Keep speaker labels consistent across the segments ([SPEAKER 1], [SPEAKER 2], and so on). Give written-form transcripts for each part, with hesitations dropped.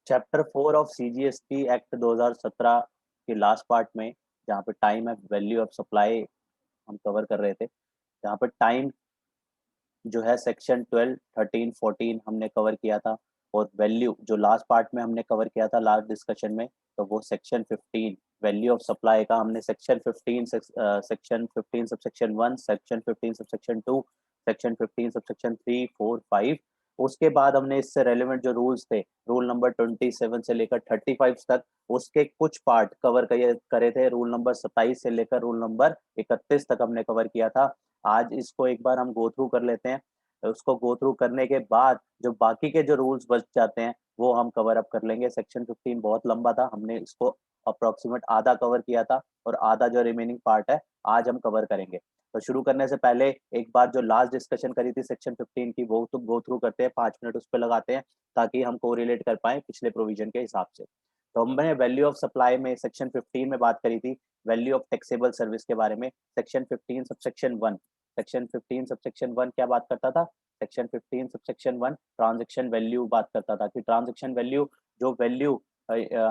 [SPEAKER 1] Chapter 4 of CGST act 2017 के last part में, जहाँ पे time and value of supply हम कवर कर रहे थे, जहाँ पे टाइम जो है सेक्शन 12, 13, 14 हमने कवर किया था, और वैल्यू जो लास्ट पार्ट में हमने कवर किया था लास्ट डिस्कशन में, तो वो सेक्शन 15 वैल्यू ऑफ सप्लाई का हमने section 15 section 15 subsection 1, section 15 subsection 2, section 15 subsection 3, 4, 5। उसके बाद हमने इससे रेलेवेंट जो रूल्स थे, रूल नंबर 27 से लेकर 35 तक, उसके कुछ पार्ट कवर करे थे। रूल नंबर 27 से लेकर रूल नंबर 31 तक हमने कवर किया था। आज इसको एक बार हम गो थ्रू कर लेते हैं। उसको गो थ्रू करने के बाद जो बाकी के जो रूल्स बच जाते हैं वो हम कवर अप कर लेंगे। सेक्शन 15 बहुत लंबा था, हमने इसको अप्रोक्सीमेट आधा कवर किया था, और आधा जो रिमेनिंग पार्ट है आज हम कवर करेंगे। तो शुरू करने से पहले एक बार जो लास्ट डिस्कशन करी थी सेक्शन 15 की, वो तो गो थ्रू करते हैं, 5 मिनट उस पर लगाते हैं ताकि हम कोरिलेट कर पाए पिछले प्रोविजन के हिसाब से। तो हमने वैल्यू ऑफ सप्लाई में सेक्शन 15 में बात करी थी, वैल्यू ऑफ टैक्सेबल सर्विस के बारे में। सेक्शन 15 सबसेक्शन 1, सेक्शन 15 सबसेक्शन 1 क्या बात करता था? सेक्शन 15 सबसेक्शन 1 ट्रांजैक्शन वैल्यू बात करता था कि ट्रांजैक्शन वैल्यू, जो वैल्यू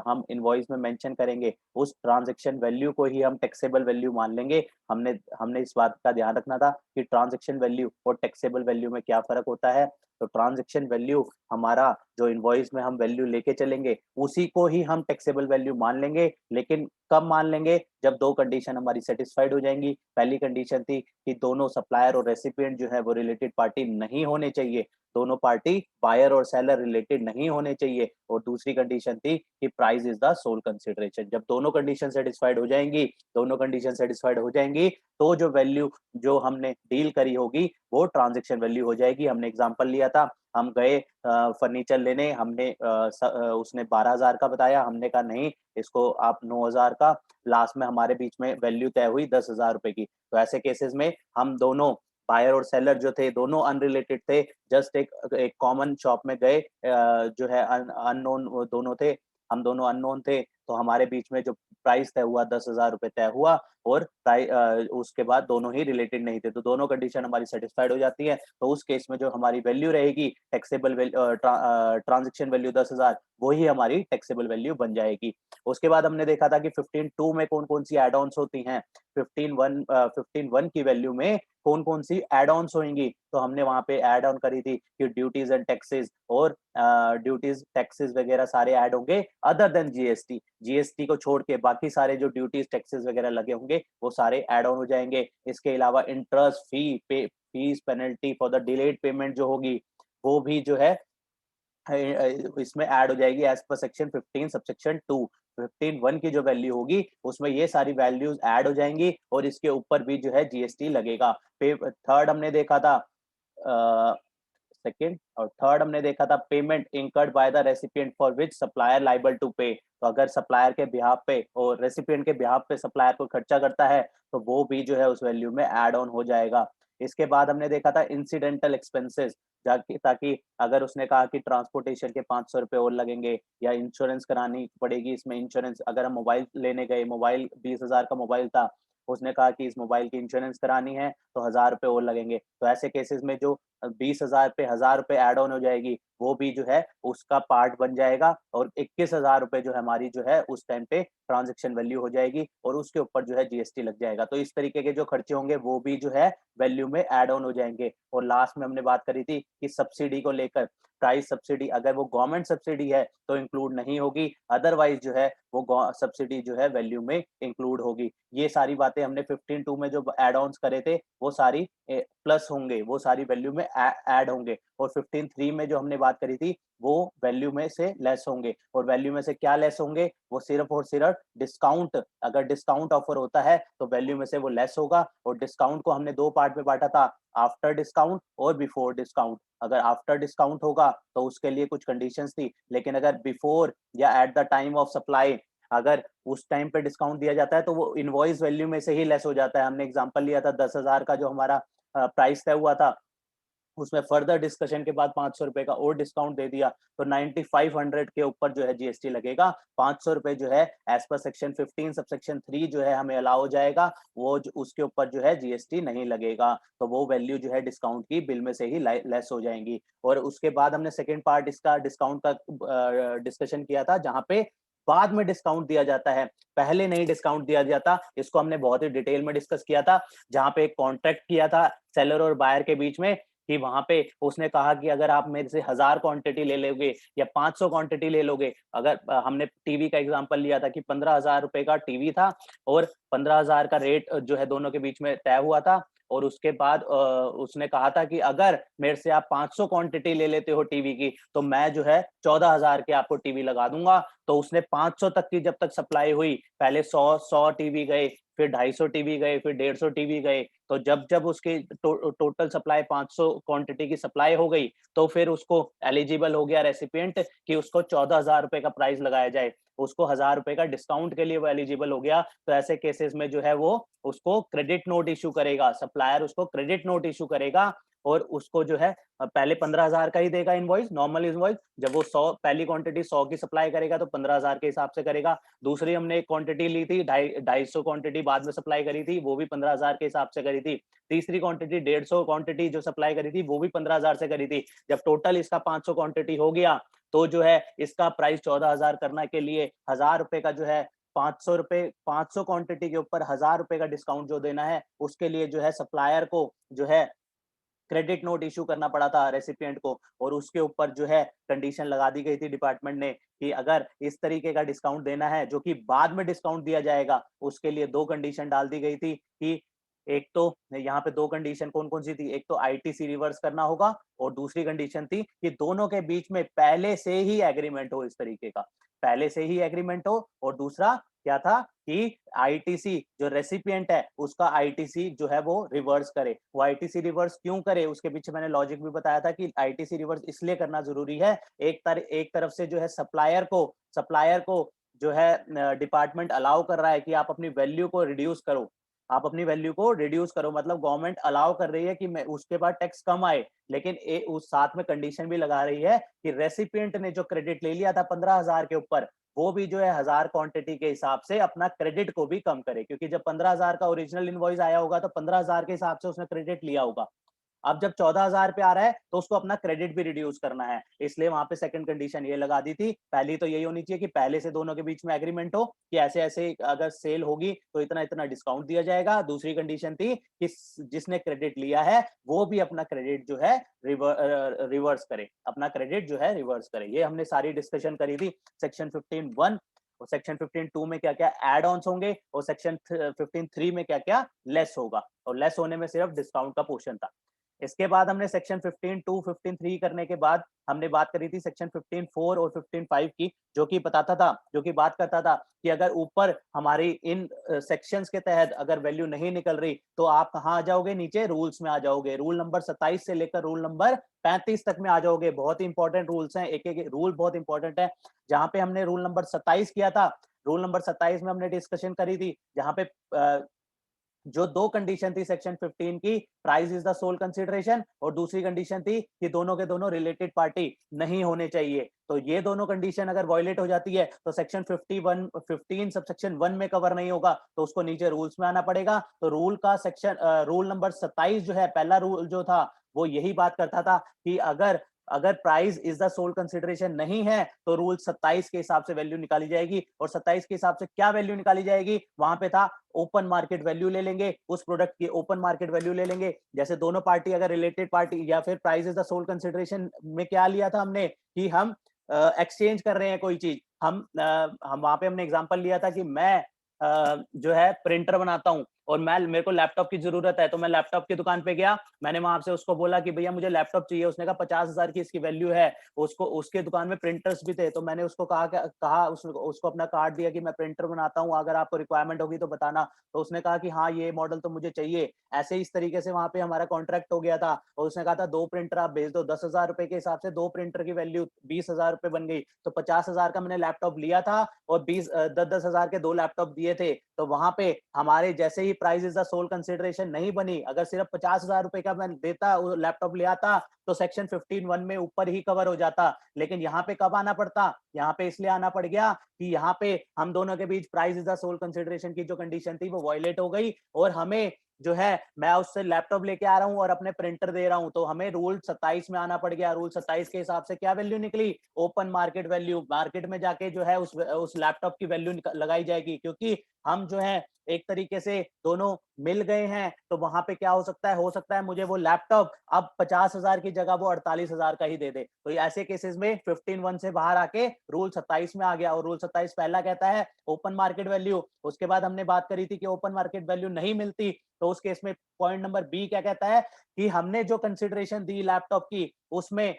[SPEAKER 1] हम इनवॉइस में मेंशन करेंगे, उस ट्रांजैक्शन वैल्यू को ही हम टैक्सेबल वैल्यू मान लेंगे। हमने हमने इस बात का ध्यान रखना था कि ट्रांजैक्शन वैल्यू और टैक्सेबल वैल्यू में क्या फर्क होता है। तो ट्रांजैक्शन वैल्यू हमारा जो इनवॉइस में हम वैल्यू लेके चलेंगे, उसी को ही हम टैक्सेबल वैल्यू मान लेंगे। लेकिन कब मान लेंगे? जब दो कंडीशन हमारी सेटिस्फाइड हो जाएंगी। पहली कंडीशन थी कि दोनों सप्लायर और रेसिपिएंट जो है वो रिलेटेड पार्टी नहीं होने चाहिए, दोनों पार्टी बायर और सेलर रिलेटेड नहीं होने चाहिए। और दूसरी कंडीशन थी कि price is the sole consideration. जब दोनों कंडीशन सेटिस्फाइड हो जाएंगी, दोनों कंडीशन सेटिस्फाइड हो जाएंगी, तो जो वैल्यू जो हमने डील करी होगी वो ट्रांजैक्शन वैल्यू हो जाएगी। हमने एग्जांपल लिया था, हम गए फर्नीचर लेने, उसने 12,000 का बताया, हमने कहा नहीं, इसको आप 9,000 का। लास्ट में हमारे बीच में वैल्यू तय हुई 10,000 रुपए की। तो ऐसे केसेस में हम दोनों बायर और सेलर जो थे दोनों अनरिलेटेड थे, जस्ट एक कॉमन शॉप में गए, जो है अननोन दोनों थे, हम दोनों अननोन थे, तो हमारे बीच में जो प्राइस तय हुआ 10,000 रुपए तय हुआ, और उसके बाद दोनों ही रिलेटेड नहीं थे, तो दोनों कंडीशन हमारी सेटिस्फाइड हो जाती है। तो उस केस में जो हमारी वैल्यू रहेगी टैक्सेबल ट्रांजेक्शन वैल्यू 10,000, वही हमारी टैक्सेबल वैल्यू बन जाएगी। उसके बाद हमने देखा था कि 15.2 में कौन कौन सी एड ऑन्स होती हैं। 15.1 की वैल्यू में कौन कौन सी एड ऑन्स होंगी, तो हमने वहां पे एड ऑन करी थी कि ड्यूटीज एंड टैक्सेस, और ड्यूटीज टैक्सेस वगैरह सारे ऐड होंगे अदर देन जीएसटी। जीएसटी को छोड़ के बाकी सारे जो ड्यूटीज टैक्सेस वगैरह लगे होंगे वो सारे ऐड ऑन हो जाएंगे। इसके अलावा interest, fees penalty for the delayed payment जो होगी, वो भी जो है इसमें ऐड हो जाएगी एज पर सेक्शन 15 सबसेक्शन 2। 15(1) की जो वैल्यू होगी उसमें ये सारी वैल्यूज ऐड हो जाएंगी, और इसके ऊपर भी जो है जीएसटी लगेगा। थर्ड हमने देखा था, सेकंड और थर्ड हमने देखा था, payment incurred by the recipient for which supplier liable to pay. तो अगर सप्लायर के बिहाफ पे और रेसिपिएंट के बिहाफ पे सप्लायर को खर्चा करता है, तो वो भी जो है उस वैल्यू में ऐड ऑन हो जाएगा। इसके बाद हमने देखा था इंसिडेंटल एक्सपेंसेस, ताकि ताकि अगर उसने कहा कि ट्रांसपोर्टेशन के 500 रुपए और लगेंगे, या इंश्योरेंस करानी पड़ेगी, इसमें इंश्योरेंस, अगर हम मोबाइल लेने गए, मोबाइल 20,000 का मोबाइल था, उसने कहा कि इस मोबाइल की इंश्योरेंस करानी है तो 1,000 रुपए और लगेंगे, तो ऐसे केसेस में जो 20,000 पे 1,000 रुपए ऐड ऑन हो जाएगी, वो भी जो है उसका पार्ट बन जाएगा, और 21,000 रुपए जो हमारी जो है उस टाइम पे ट्रांजेक्शन वैल्यू हो जाएगी, और उसके ऊपर जो है जीएसटी लग जाएगा। तो इस तरीके के जो खर्चे होंगे वो भी जो है वैल्यू में ऐड ऑन हो जाएंगे। और लास्ट में हमने बात करी थी कि सब्सिडी को लेकर, प्राइस सब्सिडी अगर वो गवर्नमेंट सब्सिडी है तो इंक्लूड नहीं होगी, अदरवाइज जो है वो सब्सिडी जो है वैल्यू में इंक्लूड होगी। ये सारी बातें हमने 15(2) में जो एड ऑन्स करे थे वो सारी प्लस होंगे, वो सारी वैल्यू में ऐड होंगे। और 15(3) में जो हमने बात करी थी वो वैल्यू में से लेस होंगे। और वैल्यू में से क्या लेस होंगे? वो सिर्फ और सिर्फ डिस्काउंट, अगर डिस्काउंट ऑफर होता है तो वैल्यू में से वो लेस होगा। और डिस्काउंट को हमने दो पार्ट में बांटा था, आफ्टर डिस्काउंट और बिफोर डिस्काउंट। अगर आफ्टर डिस्काउंट होगा तो उसके लिए कुछ कंडीशंस थी, लेकिन अगर बिफोर या at the time of supply, अगर उस टाइम पे डिस्काउंट दिया जाता है तो वो इनवॉइस वैल्यू में से ही लेस हो जाता है। हमने एग्जांपल लिया था 10,000 का जो हमारा प्राइस तय हुआ था, उसमें फर्दर डिस्कशन के बाद 500 रुपए का और डिस्काउंट दे दिया, तो 9500 के ऊपर जो है जीएसटी लगेगा। 500 रुपए जो है एज पर सेक्शन 15 सबसेक्शन 3 जो है हमें अलाउ हो जाएगा, वो उसके ऊपर जो है जीएसटी नहीं लगेगा। तो वो वैल्यू जो है डिस्काउंट की बिल में से ही लेस हो जाएंगी। और उसके बाद हमने सेकेंड पार्ट इसका डिस्काउंट का डिस्कशन किया था, जहां पे बाद में डिस्काउंट दिया जाता है, पहले नहीं डिस्काउंट दिया जाता। इसको हमने बहुत ही डिटेल में डिस्कस किया था, जहां पे एक कॉन्ट्रैक्ट किया था सेलर और बायर के बीच में, कि वहां पे उसने कहा कि अगर आप मेरे से 1000 क्वांटिटी ले लोगे या 500 क्वांटिटी ले लोगे, अगर हमने टीवी का एग्जांपल लिया था कि 15,000 रुपए का टीवी था और 15,000 का रेट जो है दोनों के बीच में तय हुआ था। और उसके बाद उसने कहा था कि अगर मेरे से आप 500 क्वांटिटी ले लेते हो टीवी की, तो मैं जो है 14,000 के आपको टीवी लगा दूंगा। तो उसने 500 तक की जब तक सप्लाई हुई, पहले 100 टीवी गए, फिर 250 टीवी गए, फिर 150 टीवी गए। तो जब जब उसकी टोटल सप्लाई 500 क्वांटिटी की सप्लाई हो गई, तो फिर उसको एलिजिबल हो गया रेसिपिएंट कि उसको 14,000 रुपए का प्राइस लगाया जाए। उसको 1000 रुपए का डिस्काउंट के लिए वो एलिजिबल हो गया। तो ऐसे केसेस में जो है वो उसको क्रेडिट नोट इश्यू करेगा, सप्लायर उसको क्रेडिट नोट इश्यू करेगा। और उसको जो है पहले 15,000 का ही देगा इनवॉइस, नॉर्मल इनवॉइस। जब वो 100 पहली क्वांटिटी 100 की सप्लाई करेगा तो 15,000 के हिसाब से करेगा। दूसरी हमने एक क्वांटिटी ली थी, 250 क्वांटिटी बाद में सप्लाई करी थी, वो भी 15,000 के हिसाब से करी थी। तीसरी क्वांटिटी 150 क्वांटिटी जो सप्लाई करी थी, वो भी 15,000 से करी थी। जब टोटल इसका 500 क्वांटिटी हो गया, तो जो है इसका प्राइस 14,000 करने के लिए 1000 रुपए का जो है 500 रुपए, 500 क्वांटिटी के ऊपर 1000 रुपए का डिस्काउंट जो देना है, उसके लिए जो है सप्लायर को जो है क्रेडिट नोट इश्यू करना पड़ा था रेसिपिएंट को। और उसके ऊपर जो है कंडीशन लगा दी गई थी डिपार्टमेंट ने कि अगर इस तरीके का डिस्काउंट देना है जो कि बाद में डिस्काउंट दिया जाएगा, उसके लिए दो कंडीशन डाल दी गई थी कि एक तो यहाँ पे दो कंडीशन कौन कौन सी थी, एक तो आईटीसी रिवर्स करना होगा और दूसरी कंडीशन थी कि दोनों के बीच में पहले से ही एग्रीमेंट हो, इस तरीके का पहले से ही एग्रीमेंट हो। और दूसरा क्या था कि आईटीसी जो रेसिपिएंट है उसका आईटीसी जो है वो रिवर्स करे। वो आईटीसी रिवर्स क्यों करे, उसके पीछे मैंने लॉजिक भी बताया था कि आईटीसी रिवर्स इसलिए करना जरूरी है, एक तरफ से जो है सप्लायर को जो है डिपार्टमेंट अलाउ कर रहा है कि आप अपनी वैल्यू को रिड्यूस करो, आप अपनी वैल्यू को रिड्यूस करो, मतलब गवर्नमेंट अलाउ कर रही है कि मैं उसके बाद टैक्स कम आए। लेकिन उस साथ में कंडीशन भी लगा रही है कि रेसिपिएंट ने जो क्रेडिट ले लिया था 15,000 के ऊपर, वो भी जो है 1000 क्वांटिटी के हिसाब से अपना क्रेडिट को भी कम करे, क्योंकि जब 15,000 का ओरिजिनल इनवॉइस आया होगा तो 15,000 के हिसाब से उसने क्रेडिट लिया होगा। अब जब 14,000 पे आ रहा है तो उसको अपना क्रेडिट भी रिड्यूस करना है, इसलिए वहां पे सेकंड कंडीशन ये लगा दी थी। पहली तो यही होनी चाहिए कि पहले से दोनों के बीच में एग्रीमेंट हो कि ऐसे ऐसे अगर सेल होगी तो इतना इतना डिस्काउंट दिया जाएगा। दूसरी कंडीशन थी कि जिसने क्रेडिट लिया है वो भी अपना क्रेडिट जो है रिवर्स करे, अपना क्रेडिट जो है रिवर्स करे। ये हमने सारी डिस्कशन करी थी सेक्शन 15(1) और सेक्शन 15(2) में क्या क्या एड ऑन्स होंगे और सेक्शन 15(3) में क्या क्या लेस होगा, और लेस होने में सिर्फ डिस्काउंट का पोर्शन था। इसके बाद हमने सेक्शन 15(2) 15(3) करने के बाद हमने बात करी थी सेक्शन 15(4) और 15(5) की, जो कि बताता था, जो कि बात करता था कि अगर ऊपर हमारी इन सेक्शंस के तहत अगर वैल्यू नहीं निकल रही तो आप कहाँ आ जाओगे, नीचे रूल्स में आ जाओगे। रूल नंबर 27 से लेकर रूल नंबर 35 तक में आ जाओगे। बहुत ही इंपॉर्टेंट रूल्स हैं, एक एक रूल बहुत इंपॉर्टेंट है। जहां पे हमने रूल नंबर 27 किया था, रूल नंबर 27 में हमने डिस्कशन करी थी, जहां पे जो दो कंडीशन थी सेक्शन 15 की, price is the sole consideration, और दूसरी कंडीशन थी कि दोनों के दोनों रिलेटेड पार्टी नहीं होने चाहिए। तो ये दोनों कंडीशन अगर वॉयलेट हो जाती है तो सेक्शन 15 सबसेक्शन 1 में कवर नहीं होगा, तो उसको नीचे रूल्स में आना पड़ेगा। तो रूल नंबर 27 जो है, पहला रूल जो था वो यही बात करता था कि अगर अगर price is the sole consideration नहीं है तो रूल 27 के हिसाब से वैल्यू निकाली जाएगी। और 27 के हिसाब से क्या वैल्यू निकाली जाएगी, वहां पे था ओपन मार्केट वैल्यू ले लेंगे, उस प्रोडक्ट की ओपन मार्केट वैल्यू ले लेंगे। जैसे दोनों पार्टी अगर रिलेटेड पार्टी या फिर price is the sole consideration में क्या लिया था हमने कि हम एक्सचेंज कर रहे हैं कोई चीज, हम वहां पे हमने एग्जांपल लिया था कि मैं जो है प्रिंटर बनाता हूं और मेरे को लैपटॉप की जरूरत है, तो मैं लैपटॉप की दुकान पे गया, मैंने वहां से उसको बोला कि भैया मुझे लैपटॉप चाहिए। उसने कहा 50,000 की इसकी वैल्यू है। उसको उसके दुकान में प्रिंटर्स भी थे, तो मैंने उसको कहा उसको अपना कार्ड दिया कि मैं प्रिंटर बनाता हूँ, अगर आपको रिक्वायरमेंट होगी तो बताना। तो उसने कहा कि हाँ ये मॉडल तो मुझे चाहिए। ऐसे इस तरीके से वहां पे हमारा कॉन्ट्रैक्ट हो गया था। और उसने कहा था 2 प्रिंटर आप भेज दो, 10,000 रुपए के हिसाब से 2 प्रिंटर की वैल्यू 20,000 रुपए बन गई। तो 50,000 का मैंने लैपटॉप लिया था और 10,000 के 2 लैपटॉप दिए थे। तो वहां पे हमारे जैसे ही price is the sole consideration नहीं बनी, अगर सिर्फ 50,000 रुपए का मैं देता, वो लैपटॉप ले आता, तो सेक्शन 15(1) में ऊपर ही कवर हो जाता। लेकिन यहाँ पे कब आना पड़ता, यहाँ पे इसलिए आना पड़ गया कि यहाँ पे हम दोनों के बीच price is the sole consideration की जो कंडीशन थी वो वायलेट हो गई, और हमें जो है, मैं उससे लैपटॉप लेके आ रहा हूँ और अपने प्रिंटर दे रहा हूँ, तो हमें रूल 27 में आना पड़ गया। रूल 27 के हिसाब से क्या वैल्यू निकली, ओपन मार्केट वैल्यू, मार्केट में जाके जो है उस लैपटॉप की वैल्यू लगाई जाएगी, क्योंकि हम जो है एक तरीके से दोनों मिल गए हैं। तो वहां पे क्या हो सकता है मुझे वो लैपटॉप अब 50,000 की जगह वो 48,000 का ही दे दे। तो ऐसे केसेस में 15(1) से बाहर आके रूल 27 में आ गया, और रूल 27 पहला कहता है ओपन मार्केट वैल्यू। उसके बाद हमने बात करी थी कि ओपन मार्केट वैल्यू नहीं मिलती, तो उस केस में पॉइंट नंबर बी क्या कहता है कि हमने जो कंसिडरेशन दी लैपटॉप की, उसमें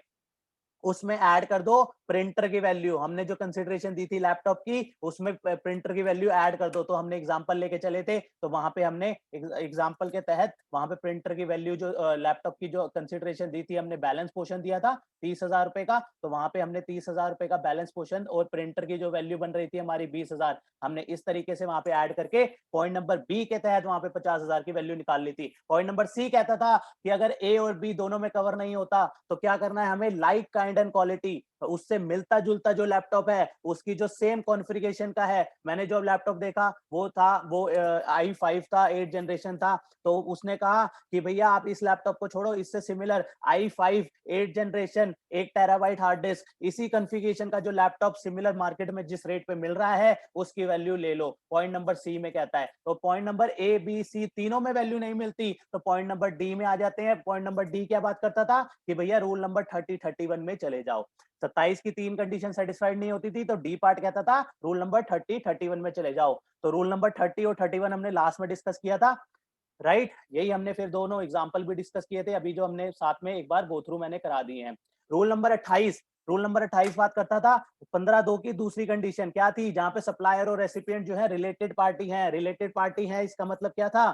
[SPEAKER 1] उसमें ऐड कर दो प्रिंटर की वैल्यू। हमने जो कंसिडरेशन दी थी लैपटॉप की, उसमें प्रिंटर की वैल्यू ऐड कर दो। तो हमने एग्जांपल लेके चले थे, तो वहां पे हमने एग्जांपल के तहत वहां पे प्रिंटर की वैल्यू जो लैपटॉप की जो कंसिडरेशन दी थी, हमने बैलेंस पोर्शन दिया था 30,000 रुपए का, तो वहां पे हमने 30,000 रुपए का बैलेंस पोर्शन और प्रिंटर की जो वैल्यू बन रही थी हमारी 20,000, हमने इस तरीके से वहां पे ऐड करके पॉइंट नंबर बी के तहत वहां पे 50,000 की वैल्यू निकाल ली थी। पॉइंट नंबर सी कहता था कि अगर ए और बी दोनों में कवर नहीं होता, तो क्या करना है हमें, लाइक काइंड एंड क्वालिटी, उससे मिलता जुलता जो लैपटॉप है, उसकी जो सेम कॉन्फ़िगरेशन का है। मैंने जो लैपटॉप देखा वो i5 था, 8 जनरेशन था, तो उसने कहा कि भैया आप इस लैपटॉप को छोड़ो, इससे similar i5 8 generation 1 terabyte hard disk, इसी कॉन्फ़िगरेशन का जो लैपटॉप सिमिलर मार्केट में जिस रेट पे मिल रहा है, उसकी वैल्यू ले लो। पॉइंट नंबर सी में कहता है। तो point number A B C तीनों में वैल्यू नहीं मिलती, तो पॉइंट नंबर डी में आ जाते हैं। पॉइंट नंबर डी क्या बात करता था कि भैया रूल नंबर 30-31 में चले जाओ। 27 की 3 कंडीशन सेटिस्फाइड नहीं होती थी, तो डी पार्ट कहता था रूल नंबर 30-31 में चले जाओ। तो रूल नंबर 30 और 31 हमने लास्ट में डिस्कस किया था, राइट। यही हमने फिर दोनों एग्जांपल भी डिस्कस किए थे, अभी जो हमने साथ में एक बार गो थ्रू मैंने करा दिए हैं। रूल नंबर 28 बात करता था 15(2) की दूसरी कंडीशन क्या थी, जहां पे सप्लायर और रेसिपिएंट जो है रिलेटेड पार्टी है। रिलेटेड पार्टी है, इसका मतलब क्या था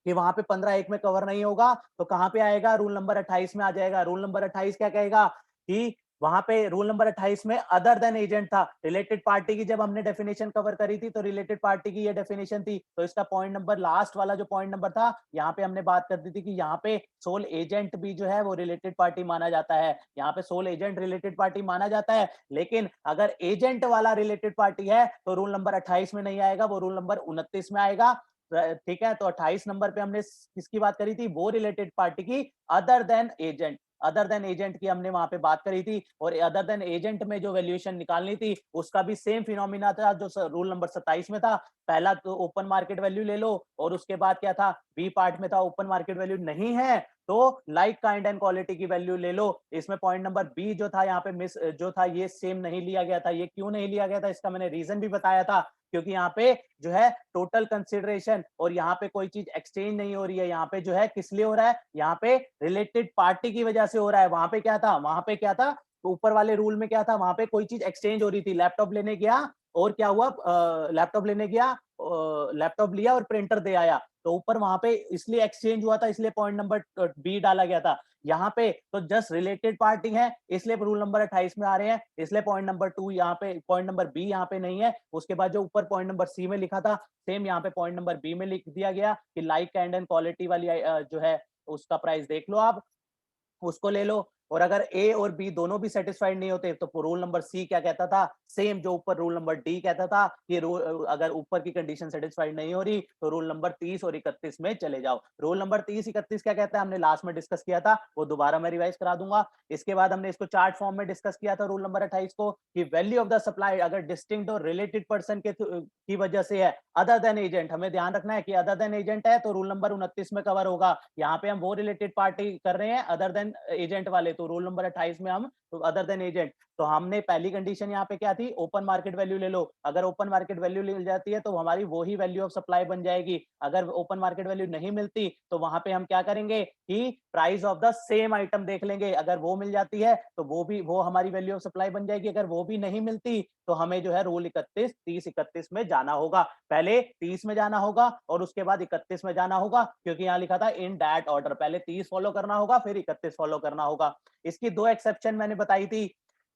[SPEAKER 1] कि वहां पे 15(1) में कवर नहीं होगा, तो कहां पे आएगा, रूल नंबर 28 में आ जाएगा। रूल नंबर 28 क्या कहेगा कि वहां पे रूल नंबर 28 में अदर देन एजेंट था। रिलेटेड पार्टी की जब हमने डेफिनेशन कवर करी थी, तो रिलेटेड पार्टी की ये डेफिनेशन थी, तो इसका पॉइंट नंबर लास्ट वाला जो पॉइंट नंबर था, यहाँ पे हमने बात कर दी थी कि यहाँ पे सोल एजेंट भी जो है वो रिलेटेड पार्टी माना जाता है। यहाँ पे सोल एजेंट रिलेटेड पार्टी माना जाता है, लेकिन अगर एजेंट वाला रिलेटेड पार्टी है तो रूल नंबर 28 में नहीं आएगा, वो रूल नंबर 29 में आएगा। ठीक है, तो 28 नंबर पे हमने किसकी बात करी थी, वो रिलेटेड पार्टी की other than agent. Other than agent की हमने वहां पे बात करी थी, और अदर देन एजेंट में जो वैल्यूएशन निकालनी थी, उसका भी सेम फिनोमिना था जो रूल नंबर 27 में था। पहला तो ओपन मार्केट वैल्यू ले लो, और उसके बाद क्या था, बी पार्ट में था ओपन मार्केट वैल्यू नहीं है तो लाइक काइंड एंड क्वालिटी की वैल्यू ले लो। इसमें पॉइंट नंबर बी जो था यहाँ पे मिस जो था, ये सेम नहीं लिया गया था। ये क्यों नहीं लिया गया था, इसका मैंने रीजन भी बताया था, क्योंकि यहाँ पे जो है टोटल कंसिडरेशन और यहाँ पे कोई चीज एक्सचेंज नहीं हो रही है। यहाँ पे जो है किस लिए हो रहा है, यहाँ पे रिलेटेड पार्टी की वजह से हो रहा है। वहां पे क्या था, वहां पे क्या था, तो ऊपर वाले रूल में क्या था, वहां पे कोई चीज एक्सचेंज हो रही थी। लैपटॉप लेने गया और क्या हुआ, लैपटॉप लेने गया, लैपटॉप लिया और प्रिंटर दे आया, तो ऊपर वहां पे इसलिए एक्सचेंज हुआ था, इसलिए पॉइंट नंबर बी डाला गया था। यहाँ पे तो जस्ट रिलेटेड पार्टी है, इसलिए रूल नंबर 28 में आ रहे हैं, इसलिए पॉइंट नंबर 2 यहाँ पे, पॉइंट नंबर बी यहाँ पे नहीं है। उसके बाद जो ऊपर पॉइंट नंबर सी में लिखा था, सेम यहाँ पे पॉइंट नंबर बी में लिख दिया गया कि लाइक काइंड एंड क्वालिटी वाली जो है उसका प्राइस देख लो आप, उसको ले लो। और अगर ए और बी दोनों भी सेटिस्फाइड नहीं होते, तो रूल नंबर सी क्या कहता था, सेम जो ऊपर रूल नंबर डी कहता था कि अगर ऊपर की कंडीशन सेटिस्फाइड नहीं हो रही, तो रूल नंबर 30 और 31 में चले जाओ। रूल नंबर 30-31 क्या कहता है, हमने लास्ट में डिस्कस किया था, वो दोबारा मैं रिवाइज करा दूंगा। इसके बाद हमने इसको चार्ट फॉर्म में डिस्कस किया था रूल नंबर 28 को, कि वैल्यू ऑफ द सप्लाई अगर डिस्टिंक्ट और रिलेटेड पर्सन के की वजह से है, अदर देन एजेंट, हमें ध्यान रखना है कि अदर देन एजेंट है तो रूल नंबर 29 में कवर होगा। यहाँ पे हम वो रिलेटेड पार्टी कर रहे हैं अदर देन एजेंट वाले, तो रूल नंबर 28 में हम तो अदर देन एजेंट। तो हमने पहली कंडीशन यहाँ पे क्या थी, ओपन मार्केट वैल्यू ले लो। अगर ओपन मार्केट वैल्यू मिल जाती है तो हमारी वो ही वैल्यू ऑफ सप्लाई बन जाएगी। अगर ओपन मार्केट वैल्यू नहीं मिलती, तो वहां पे हम क्या करेंगे कि price of the same item देख लेंगे। अगर वो मिल जाती है तो वो हमारी वैल्यू ऑफ सप्लाई बन जाएगी। अगर वो भी नहीं मिलती, तो हमें जो है रूल 30-31 में जाना होगा। पहले 30 में जाना होगा और उसके बाद 31 में जाना होगा, क्योंकि यहाँ लिखा था इन दैट ऑर्डर, पहले 30 फॉलो करना होगा फिर 31 फॉलो करना होगा। इसकी दो एक्सेप्शन मैंने बताई थी।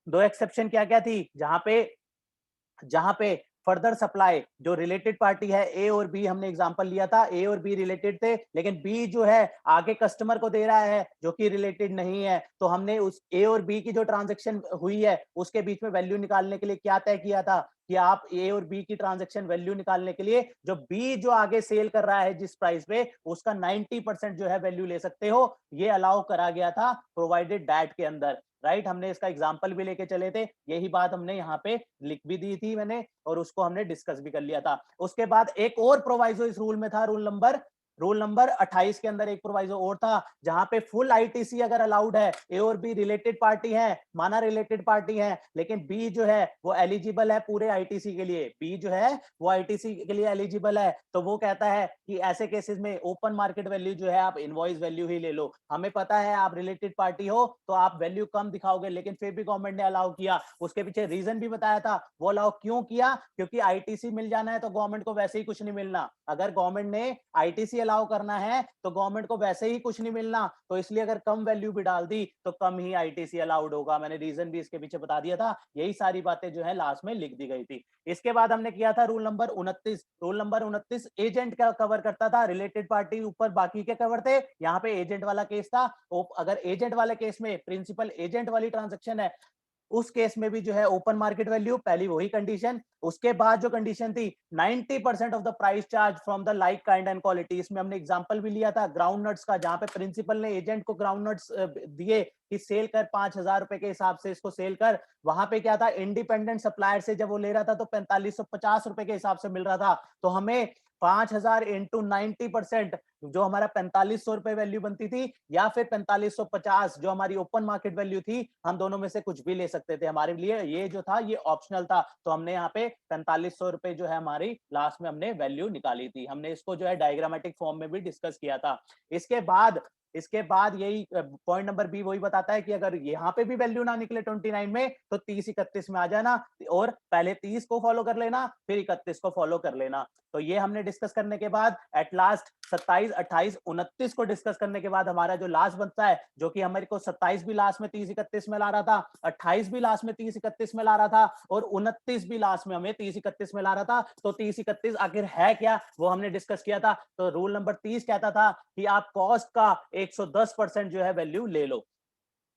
[SPEAKER 1] दो एक्सेप्शन क्या क्या थी, जहां पे फर्दर सप्लाई, जो रिलेटेड पार्टी है ए और बी, हमने एग्जांपल लिया था, ए और बी रिलेटेड थे, लेकिन बी जो है आगे कस्टमर को दे रहा है जो कि रिलेटेड नहीं है, तो हमने उस ए और बी की जो ट्रांजेक्शन हुई है उसके बीच में वैल्यू निकालने के लिए क्या तय किया था कि आप ए और बी की ट्रांजेक्शन वैल्यू निकालने के लिए जो बी जो आगे सेल कर रहा है जिस प्राइस पे, उसका 90% जो है वैल्यू ले सकते हो, ये अलाउ करा गया था प्रोवाइडेड दैट के अंदर। राइट, हमने इसका एग्जांपल भी लेके चले थे, यही बात हमने यहाँ पे लिख भी दी थी मैंने, और उसको हमने डिस्कस भी कर लिया था। उसके बाद एक और प्रोवाइजो इस रूल में था, रूल नंबर 28 के अंदर एक प्रोवाइजो और था, जहां पे फुल आईटीसी अगर अलाउड है, ए और बी रिलेटेड पार्टी है, माना रिलेटेड पार्टी है, लेकिन बी जो है वो एलिजिबल है पूरे आईटीसी के लिए, बी जो है वो आईटीसी के लिए एलिजिबल है, तो वो कहता है कि ऐसे केसेस में ओपन मार्केट वैल्यू जो है आप इनवॉइस वैल्यू ही ले लो। हमें पता है आप रिलेटेड पार्टी हो तो आप वैल्यू कम दिखाओगे, लेकिन फिर भी गवर्नमेंट ने अलाउ किया, उसके पीछे रीजन भी बताया था। वो अलाउ क्यों किया? क्योंकि आईटीसी मिल जाना है तो गवर्नमेंट को वैसे ही कुछ नहीं मिलना, अगर गवर्नमेंट ने आईटीसी अलाउ करना है तो गवर्नमेंट को वैसे ही कुछ नहीं मिलना, तो इसलिए अगर कम वैल्यू भी डाल दी तो कम ही आईटीसी अलाउड होगा। मैंने रीजन भी इसके पीछे बता दिया था, यही सारी बातें जो है लास्ट में लिख दी गई थी। इसके बाद हमने किया था rule number 29। Rule number 29 agent का कवर करता था, रिलेटेड पार्टी ऊपर बाकी के कवर थे, यहाँ पे एजेंट वाला केस था। अगर एजेंट वाले केस में प्रिंसिपल एजेंट वाली ट्रांजेक्शन है, उस केस में भी जो है ओपन मार्केट वैल्यू, पहली वही कंडीशन। उसके बाद जो कंडीशन थी 90% of the price charge from the like kind and quality, इसमें हमने एग्जांपल भी लिया था ग्राउंड नट्स का, जहां पे प्रिंसिपल ने एजेंट को ग्राउंड नट्स दिए कि सेल कर 5,000 रुपए के हिसाब से इसको सेल कर। वहां पे क्या था, इंडिपेंडेंट सप्लायर से जब वो ले रहा था तो 4550 रुपए के हिसाब से मिल रहा था, तो हमें 5,000 इंटू 90%, जो हमारा 4500 रुपए वैल्यू बनती थी, या फिर 4550 जो हमारी ओपन मार्केट वैल्यू थी, हम दोनों में से कुछ भी ले सकते थे। हमारे लिए ये जो था ये ऑप्शनल था, तो हमने यहाँ पे 4500 रुपए जो है हमारी लास्ट में हमने वैल्यू निकाली थी। हमने इसको जो है डायग्रामेटिक फॉर्म में भी डिस्कस किया था। इसके बाद यही पॉइंट नंबर बी वही बताता है कि अगर यहाँ पे भी वैल्यू ना निकले 29 में, तो 30-31 में आ जाना, और पहले 30 को फॉलो कर लेना, फिर 31 को फॉलो कर लेना। तो ये हमने डिस्कस करने के बाद एट लास्ट 27, 28, 29 को डिस्कस करने के बाद हमारा जो लास्ट बनता है, जो कि हमारे को 27 भी लास्ट में 30-31 में ला रहा था, 28 भी लास्ट में 30-31 में ला रहा था, और 29 भी लास्ट में हमें 30-31 में ला रहा था। तो 30-31 आखिर है क्या, वो हमने डिस्कस किया था। तो रूल नंबर 30 कहता था कि आप कॉस्ट का 110% जो है वैल्यू ले लो,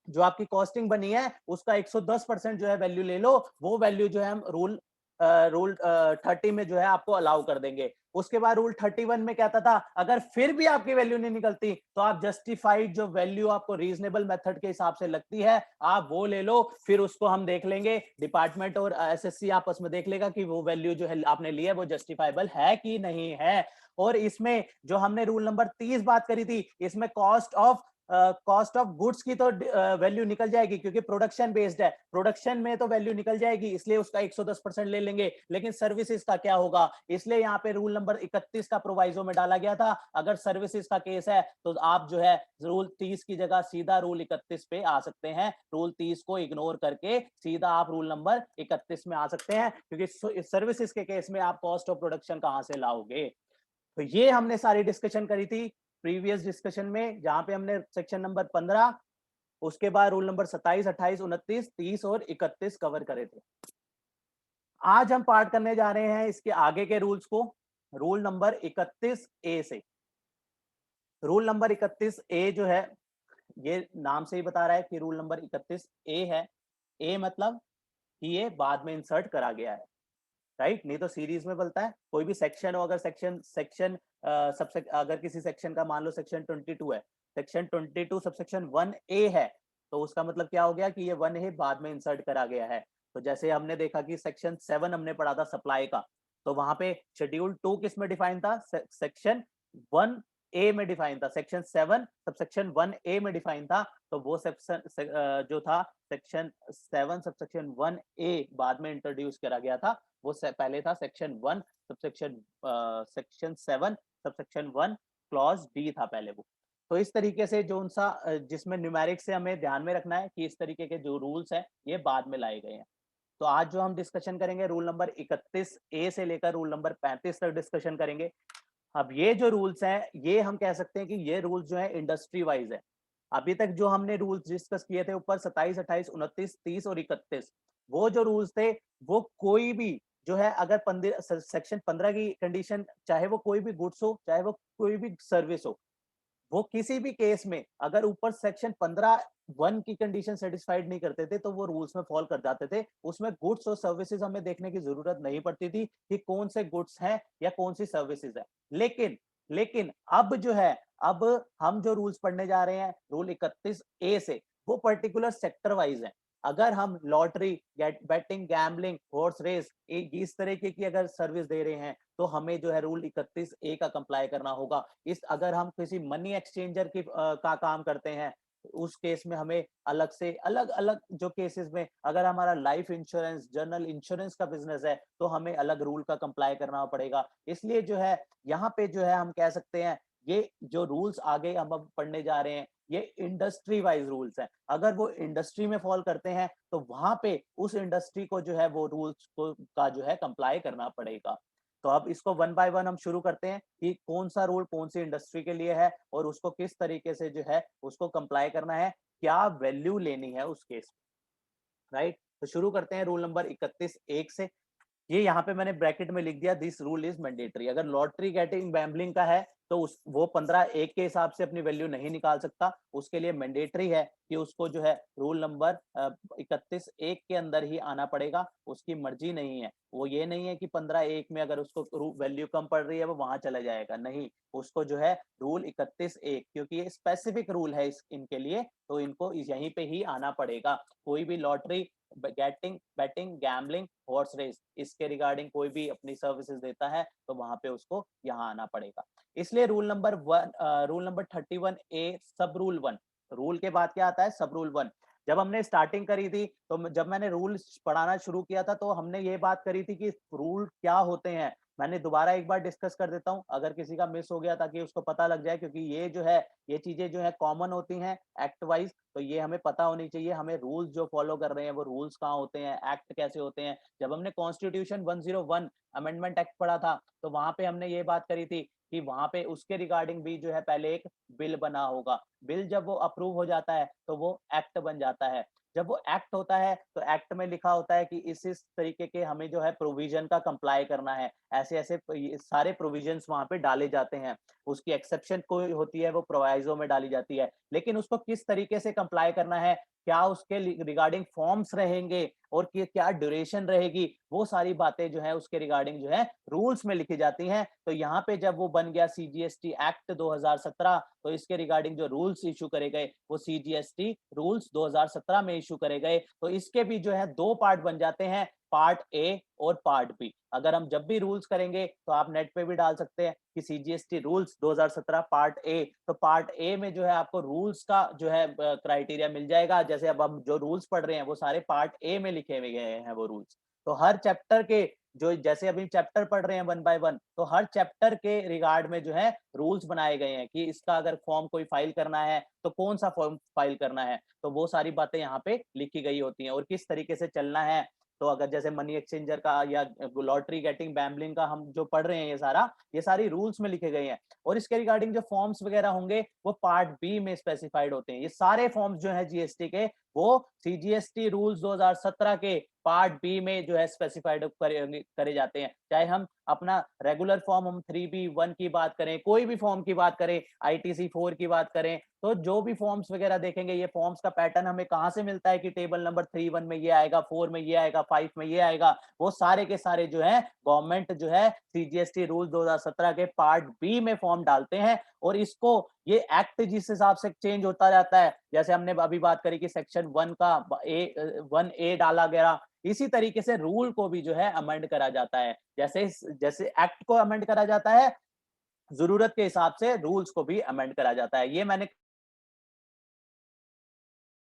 [SPEAKER 1] जो आपकी कॉस्टिंग बनी है उसका 110% जो है वैल्यू ले लो, वो वैल्यू जो है हम रूल 30 में जो है आपको अलाउ कर देंगे। उसके बाद रूल 31 में कहता था अगर फिर भी आपकी वैल्यू नहीं निकलती तो आप जस्टिफाइड जो वैल्यू आपको रीजनेबल मेथड के हिसाब से लगती है आप वो ले लो, फिर उसको हम देख लेंगे, डिपार्टमेंट और एसएससी आपस में देख लेगा कि वो वैल्यू जो है आपने ली है वो जस्टिफाइबल है कि नहीं है। और इसमें जो हमने रूल नंबर 30 बात करी थी, इसमें कॉस्ट ऑफ गुड्स की तो वैल्यू निकल जाएगी, क्योंकि प्रोडक्शन बेस्ड है, प्रोडक्शन में तो वैल्यू निकल जाएगी, इसलिए उसका 110% ले लेंगे। लेकिन सर्विसेज का क्या होगा, इसलिए यहाँ पे रूल नंबर 31 का प्रोवाइजो में डाला गया था। अगर सर्विसेज का केस है तो आप जो है रूल 30 की जगह सीधा रूल 31 पे आ सकते हैं, रूल 30 को इग्नोर करके सीधा आप रूल नंबर 31 में आ सकते हैं, क्योंकि सर्विसेज के केस में आप कॉस्ट ऑफ प्रोडक्शन कहां से लाओगे। तो ये हमने सारी डिस्कशन करी थी प्रीवियस डिस्कशन में, जहां पे हमने सेक्शन नंबर 15, उसके बाद रूल नंबर 27, 28, 29, 30 और 31 कवर करे थे। आज हम पार्ट करने जा रहे हैं इसके आगे के रूल्स को, रूल नंबर 31 ए से। रूल नंबर 31 ए जो है, ये नाम से ही बता रहा है कि रूल नंबर 31 ए है। ए मतलब कि ये बाद में इंसर्ट करा गया है, राइट, नहीं तो सीरीज में बोलता है कोई भी सेक्शन हो, अगर सेक्शन सेक्शन अगर किसी सेक्शन का मान लो सेक्शन 22 है, सेक्शन 22 सबसेक्शन 1 ए है, तो उसका मतलब क्या हो गया कि ये 1 ए बाद में इंसर्ट करा गया है। तो जैसे हमने देखा कि सेक्शन 7 हमने पढ़ा था सप्लाई का, तो वहां पे शेड्यूल 2 किस में डिफाइन था, सेक्शन 1 ए में डिफाइन था, सेक्शन 7 सबसेक्शन 1 ए में डिफाइन था। तो वो सेक्शन जो था सेक्शन 7 सबसेक्शन 1 ए बाद में इंट्रोड्यूस करा गया था, वो पहले था section 1 subsection section 7 subsection 1 clause D था पहले वो। तो इस तरीके से जो उनसा जिसमें न्यूमेरिक से हमें ध्यान में रखना है कि इस तरीके के जो रूल्स हैं ये बाद में लाए गए हैं। तो आज जो हम डिस्कशन करेंगे रूल नंबर 31 ए से लेकर रूल नंबर 35 तक डिस्कशन करेंगे। अब ये जो रूल्स हैं ये हम कह सकते हैं कि ये रूल्स जो है इंडस्ट्री वाइज है। अभी तक जो हमने रूल्स डिस्कस किए थे ऊपर 27, 28, 29, 30 और 31, वो जो रूल्स थे वो कोई भी जो है अगर सेक्शन 15 की कंडीशन, चाहे वो कोई भी गुड्स हो, चाहे वो कोई भी सर्विस हो, वो किसी भी केस में अगर ऊपर सेक्शन 15(1) की कंडीशन सेटिस्फाइड नहीं करते थे, तो वो रूल्स में फॉल कर जाते थे। उसमें गुड्स और सर्विसेज हमें देखने की जरूरत नहीं पड़ती थी कि कौन से गुड्स हैं या कौन सी सर्विसेज है। लेकिन लेकिन अब जो है, अब हम जो रूल्स पढ़ने जा रहे हैं रूल 31A से, वो पर्टिकुलर सेक्टर वाइज है। अगर हम lottery, betting, gambling, horse race, इस तरीके की अगर सर्विस दे रहे हैं, तो हमें जो है रूल 31A का कंप्लाई करना होगा। इस अगर हम किसी मनी एक्सचेंजर की का काम करते हैं, उस केस में हमें अलग से अलग-अलग जो केसेस में, अगर हमारा लाइफ इंश्योरेंस, जनरल इंश्योरेंस का बिजनेस है, तो हमें अलग रूल का कंप्लाई करना पड़ेगा। इसलिए जो है यहाँ पे जो है हम कह सकते हैं, ये जो रूल्स आगे हम अब पढ़ने जा रहे हैं, ये इंडस्ट्री वाइज रूल्स हैं। अगर वो इंडस्ट्री में फॉल करते हैं, तो वहां पे उस इंडस्ट्री को जो है वो रूल्स को का जो है कंप्लाई करना पड़ेगा। तो अब इसको वन बाय वन हम शुरू करते हैं कि कौन सा रूल कौन सी इंडस्ट्री के लिए है और उसको किस तरीके से जो है उसको कंप्लाई करना है, क्या वैल्यू लेनी है उस केस में, राइट? तो शुरू करते हैं रूल नंबर 31(1) से। ये यहाँ पे मैंने ब्रैकेट में लिख दिया, दिस रूल इज मैंडेटरी। अगर लॉटरी, गेटिंग, गैम्बलिंग का है, तो उस वो 15(1) के हिसाब से अपनी वैल्यू नहीं निकाल सकता। उसके लिए मैंडेटरी है कि उसको जो है रूल नंबर 31(1) के अंदर ही आना पड़ेगा। उसकी मर्जी नहीं है, वो ये नहीं है कि 15(1) में अगर उसको वैल्यू कम पड़ रही है वो वहां चला जाएगा, नहीं। उसको जो है रूल 31(1), क्योंकि ये स्पेसिफिक रूल है इनके लिए, तो इनको यहीं पे ही आना पड़ेगा। कोई भी lottery, getting, betting, gambling, horse race, इसके रिगार्डिंग कोई भी अपनी सर्विसेज देता है, तो वहां पे उसको यहाँ आना पड़ेगा। इसलिए रूल नंबर 31(a) सब रूल 1, रूल के बाद क्या आता है? सब रूल 1। जब हमने स्टार्टिंग करी थी, तो जब मैंने रूल पढ़ाना शुरू किया था, तो हमने ये बात करी थी कि रूल क्या होते हैं। मैंने दोबारा एक बार डिस्कस कर देता हूँ, अगर किसी का मिस हो गया, ताकि उसको पता लग जाए, क्योंकि ये जो है, ये चीजें जो है कॉमन होती हैं एक्ट वाइज, तो ये हमें पता होनी चाहिए। हमें रूल्स जो फॉलो कर रहे हैं, वो रूल्स कहाँ होते हैं, एक्ट कैसे होते हैं। जब हमने कॉन्स्टिट्यूशन 101 अमेंडमेंट एक्ट पढ़ा था, तो वहां पे हमने ये बात करी थी कि वहां पे उसके रिगार्डिंग भी जो है पहले एक बिल बना होगा। बिल जब वो अप्रूव हो जाता है, तो वो एक्ट बन जाता है। जब वो एक्ट होता है, तो एक्ट में लिखा होता है कि इस तरीके के हमें जो है प्रोविजन का कंप्लाई करना है। ऐसे ऐसे सारे प्रोविजंस वहां पे डाले जाते हैं। उसकी एक्सेप्शन कोई होती है, वो प्रोवाइजो में डाली जाती है। लेकिन उसको किस तरीके से कंप्लाई करना है, क्या उसके रिगार्डिंग फॉर्म्स रहेंगे और क्या ड्यूरेशन रहेगी, वो सारी बातें जो है उसके रिगार्डिंग जो है रूल्स में लिखी जाती हैं। तो यहाँ पे जब वो बन गया सीजीएसटी एक्ट 2017, तो इसके रिगार्डिंग जो रूल्स इशू करे गए, वो सीजीएसटी रूल्स 2017 में इशू करे गए। तो इसके भी जो है दो पार्ट बन जाते हैं, पार्ट ए और पार्ट बी। अगर हम जब भी रूल्स करेंगे, तो आप नेट पे भी डाल सकते हैं कि सीजीएसटी रूल्स 2017 पार्ट ए, तो पार्ट ए में जो है आपको रूल्स का जो है क्राइटेरिया मिल जाएगा। जैसे अब हम जो रूल्स पढ़ रहे हैं, वो सारे पार्ट ए में लिखे हुए गए हैं वो रूल्स। तो हर चैप्टर के जो, जैसे अभी चैप्टर पढ़ रहे हैं वन बाय वन, तो हर चैप्टर के रिगार्ड में जो है रूल्स बनाए गए हैं कि इसका अगर फॉर्म कोई फाइल करना है, तो कौन सा फॉर्म फाइल करना है। तो वो सारी बातें यहाँ पे लिखी गई होती हैं, और किस तरीके से चलना है। तो अगर जैसे मनी एक्सचेंजर का या लॉटरी, गेटिंग, बैम्बलिंग का हम जो पढ़ रहे हैं, ये सारी रूल्स में लिखे गए हैं। और इसके रिगार्डिंग जो फॉर्म्स वगैरह होंगे, वो पार्ट बी में स्पेसिफाइड होते हैं। ये सारे फॉर्म्स जो है जीएसटी के, वो सीजीएसटी रूल्स 2017 के पार्ट बी में जो है स्पेसिफाइड करे जाते हैं। चाहे हम अपना रेगुलर फॉर्म, हम 3B1 की बात करें, कोई भी फॉर्म की बात करें, आईटीसी 4 की बात करें, तो जो भी फॉर्म्स वगैरह देखेंगे, ये फॉर्म्स का पैटर्न हमें कहाँ से मिलता है कि टेबल नंबर 3(1) में ये आएगा, 4 में ये आएगा, 5 में ये आएगा। वो सारे के सारे जो है गवर्नमेंट जो है सीजीएसटी रूल 2017 के पार्ट बी में फॉर्म डालते हैं। और इसको, ये एक्ट जिस हिसाब से चेंज होता जाता है, जैसे हमने अभी बात करी कि सेक्शन 1 का 1A डाला गया, इसी तरीके से रूल को भी जो है अमेंड करा जाता है। जैसे जैसे एक्ट को अमेंड करा जाता है, जरूरत के हिसाब से रूल्स को भी अमेंड करा जाता है। ये मैंने,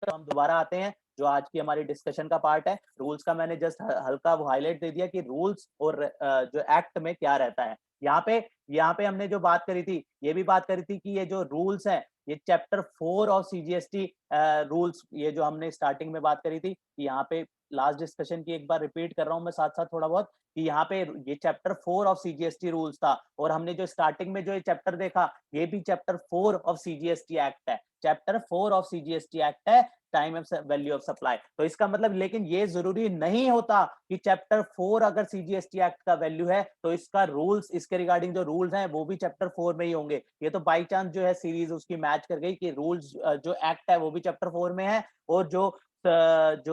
[SPEAKER 1] तो हम दोबारा आते हैं जो आज की हमारी डिस्कशन का पार्ट है। रूल्स का मैंने जस्ट हल्का वो हाईलाइट दे दिया कि रूल्स और जो एक्ट में क्या रहता है। यहाँ पे हमने जो बात करी थी, ये भी बात करी थी कि ये जो रूल्स हैं, ये चैप्टर 4 ऑफ सीजीएसटी रूल्स, ये जो हमने स्टार्टिंग में बात करी थी, यहाँ पे लास्ट डिस्कशन की एक बार रिपीट कर रहा हूँ मैं साथ साथ थोड़ा बहुत, कि यहाँ पे ये चैप्टर 4 ऑफ सीजीएसटी रूल्स था। और हमने जो स्टार्टिंग में जो ये चैप्टर देखा, ये भी चैप्टर 4 ऑफ सीजीएसटी एक्ट है। चैप्टर 4 ऑफ सीजीएसटी एक्ट है, टाइम वैल्यू ऑफ सप्लाई। तो इसका मतलब लेकिन ये जरूरी नहीं होता कि चैप्टर 4 अगर सीजीएसटी एक्ट का वैल्यू है तो इसका रूल्स, इसके रिगार्डिंग जो रूल्स हैं वो भी चैप्टर 4 में ही होंगे। ये तो बाई चांस जो है सीरीज उसकी मैच कर गई कि रूल्स जो एक्ट है वो भी चैप्टर 4 में है और जो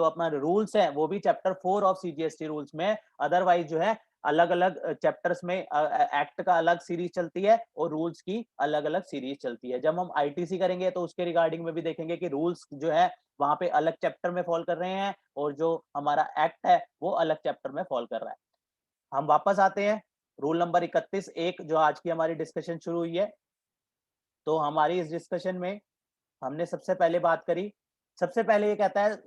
[SPEAKER 1] अपना रूल्स है वो भी चैप्टर 4 ऑफ सीजीएसटी रूल्स में। अदरवाइज जो है अलग अलग चैप्टर्स में एक्ट का अलग सीरीज चलती है और रूल्स की अलग अलग सीरीज चलती है। जब हम आईटीसी करेंगे तो उसके रिगार्डिंग में भी देखेंगे कि रूल्स जो है वहां पे अलग चैप्टर में फॉल कर रहे हैं और जो हमारा एक्ट है वो अलग चैप्टर में फॉल कर रहा है। हम वापस आते हैं रूल नंबर 31 एक जो आज की हमारी डिस्कशन शुरू हुई है। तो हमारी इस डिस्कशन में हमने सबसे पहले बात करी, सबसे पहले ये कहता है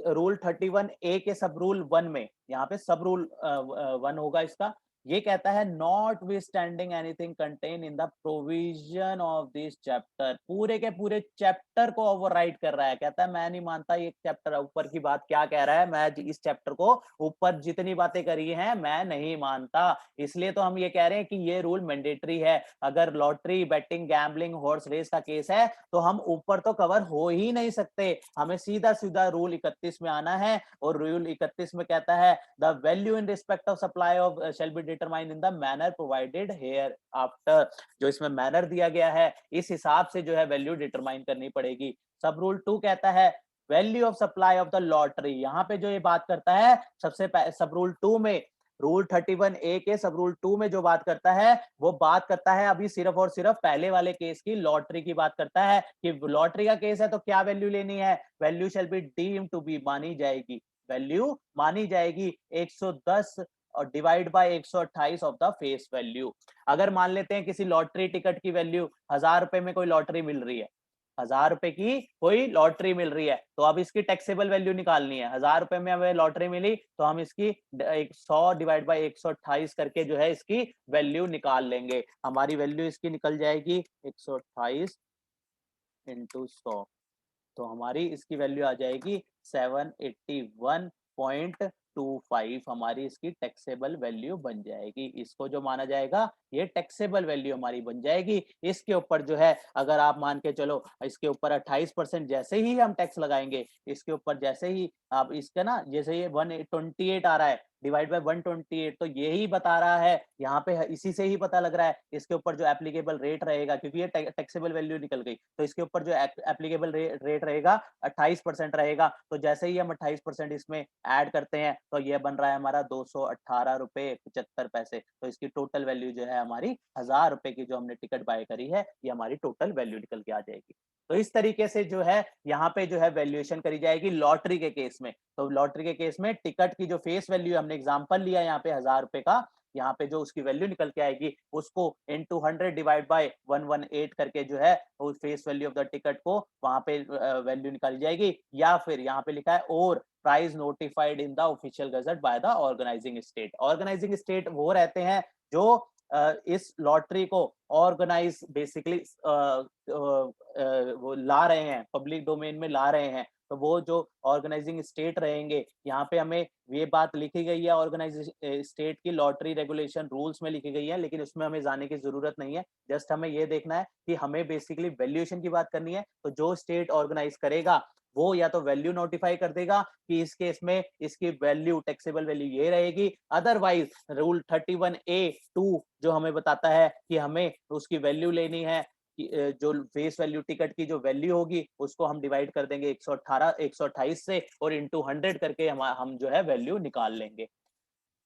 [SPEAKER 1] रूल 31 ए के सब रूल 1 में, यहाँ पे सब रूल 1 होगा इसका। ये कहता है notwithstanding anything contain in the provision of this chapter. पूरे के पूरे चैप्टर को ओवरराइड कर रहा है, कहता है मैं नहीं मानता ये चैप्टर ऊपर की बात क्या कह रहा है, मैं इस चैप्टर को ऊपर जितनी बातें करी हैं मैं नहीं मानता। इसलिए तो हम ये कह रहे हैं कि ये रूल मैंडेटरी है। अगर lottery, betting, gambling, horse race का केस है तो हम ऊपर तो कवर हो ही नहीं सकते, हमें सीधा सीधा रूल 31 में आना है। और रूल 31 में कहता है the value in respect of supply of shall be determined in the manner provided hereafter. जो इसमें मैनर दिया गया है इस हिसाब से जो है वैल्यू डिटरमाइन करनी पड़ेगी। सब रूल 2 कहता है value of supply of the lottery. यहाँ पे जो ये बात करता है सबसे सब रूल 2 में, रूल 31 ए के सब रूल 2 में जो बात करता है वो बात करता है अभी सिर्फ और सिर्फ पहले वाले केस की, लॉटरी की बात करता है कि लॉटरी का केस है तो क्या वैल्यू लेनी है, value shall be deemed to be, मानी जाएगी, वैल्यू मानी जाएगी 110 और divide by 128 of the face value. अगर मान लेते हैं किसी लॉटरी टिकट की वैल्यू 1000 रुपए में कोई लॉटरी मिल रही है, 1000 रुपए की कोई लॉटरी मिल रही है तो अब इसकी टैक्सेबल वैल्यू निकालनी है। 1000 रुपए में हमें लॉटरी मिली तो हम इसकी 100 डिवाइड बाय 128 करके जो है इसकी वैल्यू निकाल लेंगे। हमारी वैल्यू इसकी निकल जाएगी 128 इंटू 100, तो हमारी इसकी वैल्यू आ जाएगी 781.25, हमारी इसकी टैक्सेबल वैल्यू बन जाएगी। इसको जो माना जाएगा ये टैक्सेबल वैल्यू हमारी बन जाएगी। इसके ऊपर जो है अगर आप मान के चलो इसके ऊपर 28% जैसे ही हम टैक्स लगाएंगे, इसके ऊपर जैसे ही आप इसका ना जैसे ये 128 आ रहा है डिवाइड बाय 128, तो यही बता रहा है यहाँ पे, इसी से ही पता लग रहा है इसके ऊपर जो एप्लीकेबल रेट रहेगा, क्योंकि ये टैक्सेबल वैल्यू निकल गई तो इसके ऊपर जो एप्लीकेबल रेट रहेगा 28% रहेगा। तो जैसे ही हम 28% इसमें ऐड करते हैं तो ये बन रहा है हमारा 218 रुपए 75 पैसे। तो इसकी टोटल वैल्यू जो है हमारी 1000 रुपए की जो हमने टिकट बाय करी है ये हमारी टोटल वैल्यू निकल के आ जाएगी। तो इस तरीके से जो है यहाँ पे जो है वैल्यूएशन करी जाएगी लॉटरी के केस में। तो लॉटरी के केस में टिकट की जो फेस वैल्यू हमने एग्जांपल लिया यहाँ पे 1000 रुपए का, यहाँ पे जो उसकी वैल्यू निकल के आएगी उसको इनटू 100 डिवाइड बाय 118 करके जो है उस face value of the ticket को वहां पे वैल्यू निकाली जाएगी। या फिर यहाँ पे लिखा है और price notified in the official gazette by the organising state. Organising state वो रहते हैं जो इस लॉटरी को ऑर्गेनाइज बेसिकली वो ला रहे हैं, पब्लिक डोमेन में ला रहे हैं। तो वो जो ऑर्गेनाइजिंग स्टेट रहेंगे, यहाँ पे हमें ये बात लिखी गई है ऑर्गेनाइजिंग स्टेट की लॉटरी रेगुलेशन रूल्स में लिखी गई है, लेकिन उसमें हमें जाने की जरूरत नहीं है। जस्ट हमें ये देखना है कि हमें बेसिकली वैल्यूएशन की बात करनी है। तो जो स्टेट ऑर्गेनाइज करेगा वो या तो वैल्यू नोटिफाई कर देगा कि इस केस में इसकी वैल्यू टैक्सेबल वैल्यू ये रहेगी। अदरवाइज रूल 31A(2) जो हमें बताता है कि हमें उसकी वैल्यू लेनी है, जो फेस वैल्यू टिकट की जो वैल्यू होगी उसको हम डिवाइड कर देंगे 128 से और इंटू 100 करके हम जो है वैल्यू निकाल लेंगे।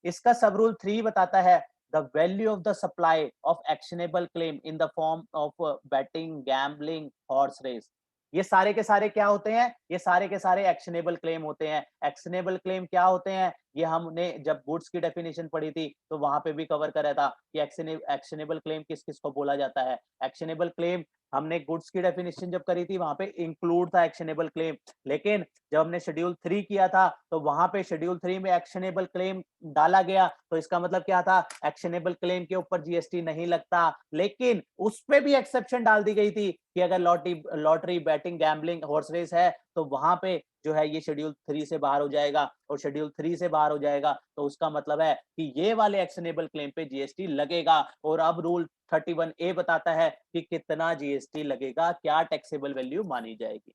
[SPEAKER 1] इसका सब रूल 3 बताता है the value of the supply of actionable claim in the form of betting, gambling, horse race. ये सारे के सारे क्या होते हैं, ये सारे के सारे एक्शनेबल क्लेम होते हैं। एक्शनेबल क्लेम क्या होते हैं, ये हमने जब गुड्स की डेफिनेशन पढ़ी थी तो वहां पे भी कवर करा था कि एक्शनेबल क्लेम किस किस को बोला जाता है। एक्शनेबल क्लेम हमने गुड्स की डेफिनेशन जब करी थी वहां पे इंक्लूड था एक्शनेबल क्लेम, लेकिन जब हमने शेड्यूल 3 किया था तो वहां पे शेड्यूल 3 में एक्शनेबल क्लेम डाला गया। तो इसका मतलब क्या था, एक्शनेबल क्लेम के ऊपर जीएसटी नहीं लगता, लेकिन उस पे भी एक्सेप्शन डाल दी गई थी कि अगर lottery, betting, gambling, horse race है तो वहां पे जो है ये शेड्यूल 3 से बाहर हो जाएगा। और शेड्यूल 3 से बाहर हो जाएगा तो उसका मतलब है कि ये वाले एक्शनेबल क्लेम पे जीएसटी लगेगा। और अब रूल 31A बताता है कि कितना जीएसटी लगेगा, क्या टैक्सेबल वैल्यू मानी जाएगी।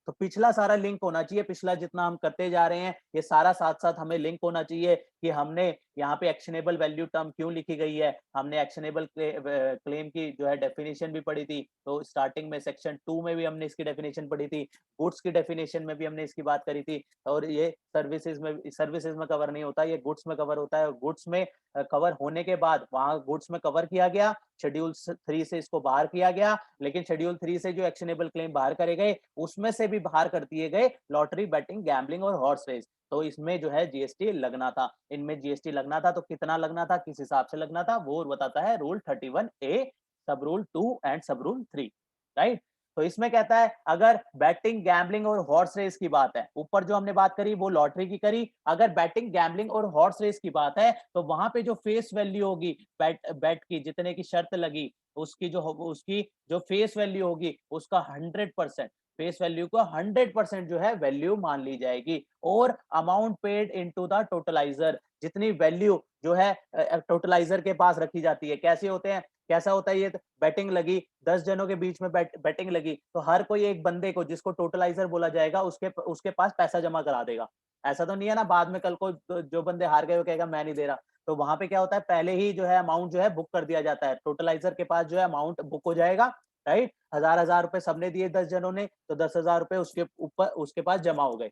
[SPEAKER 1] तो पिछला सारा लिंक होना चाहिए, पिछला जितना हम करते जा रहे हैं ये सारा साथ साथ हमें लिंक होना चाहिए कि हमने यहाँ पे एक्शनेबल वैल्यू टर्म क्यों लिखी गई है, हमने एक्शनेबल क्लेम की जो है डेफिनेशन भी पढ़ी थी, तो स्टार्टिंग में सेक्शन 2 में भी हमने इसकी डेफिनेशन पढ़ी थी, गुड्स की डेफिनेशन में भी हमने इसकी बात करी थी, और ये सर्विसेज में कवर नहीं होता, ये गुड्स में कवर होता है। गुड्स में कवर होने के बाद वहां गुड्स में कवर किया गया, शेड्यूल 3 से इसको बाहर किया गया, लेकिन शेड्यूल 3 से जो एक्शनेबल क्लेम बाहर करे गए उसमें से भी बाहर कर दिए गए लॉटरी, बैटिंग, गैम्बलिंग और हॉर्स रेस। तो इसमें जो है जीएसटी लगना था, इनमें जीएसटी लगना था, तो कितना लगना था, किस हिसाब से लगना था, वो बताता है रूल 31A सब रूल 2 एंड सब रूल 3, राइट। तो इसमें कहता है अगर बैटिंग, गैम्बलिंग और हॉर्स रेस की बात है, ऊपर जो हमने बात करी वो लॉटरी की करी, अगर बैटिंग, गैम्बलिंग और हॉर्स रेस की बात है तो वहां पे जो फेस वैल्यू होगी बैट बैट की, जितने की शर्त लगी उसकी जो फेस वैल्यू होगी उसका 100%, फेस वैल्यू को 100% जो है वैल्यू मान ली जाएगी, और amount paid into the totaliser, जितनी वैल्यू जो है टोटलाइजर के पास रखी जाती है। कैसे होते हैं, कैसा होता है ये, बैटिंग लगी 10 जनों के बीच में, बैटिंग लगी तो हर कोई एक बंदे को, जिसको टोटलाइजर बोला जाएगा, उसके पास पैसा जमा करा देगा। ऐसा तो नहीं है ना बाद में कल को जो बंदे हार गए वो कहेगा मैं नहीं दे रहा। तो वहां पे क्या होता है, पहले ही जो है अमाउंट जो है बुक कर दिया जाता है, टोटलाइजर के पास जो है अमाउंट बुक हो जाएगा, राइट। 1000 रुपए सबने दिए 10 जनों ने, तो 10,000 रुपए उसके ऊपर उसके पास जमा हो गए,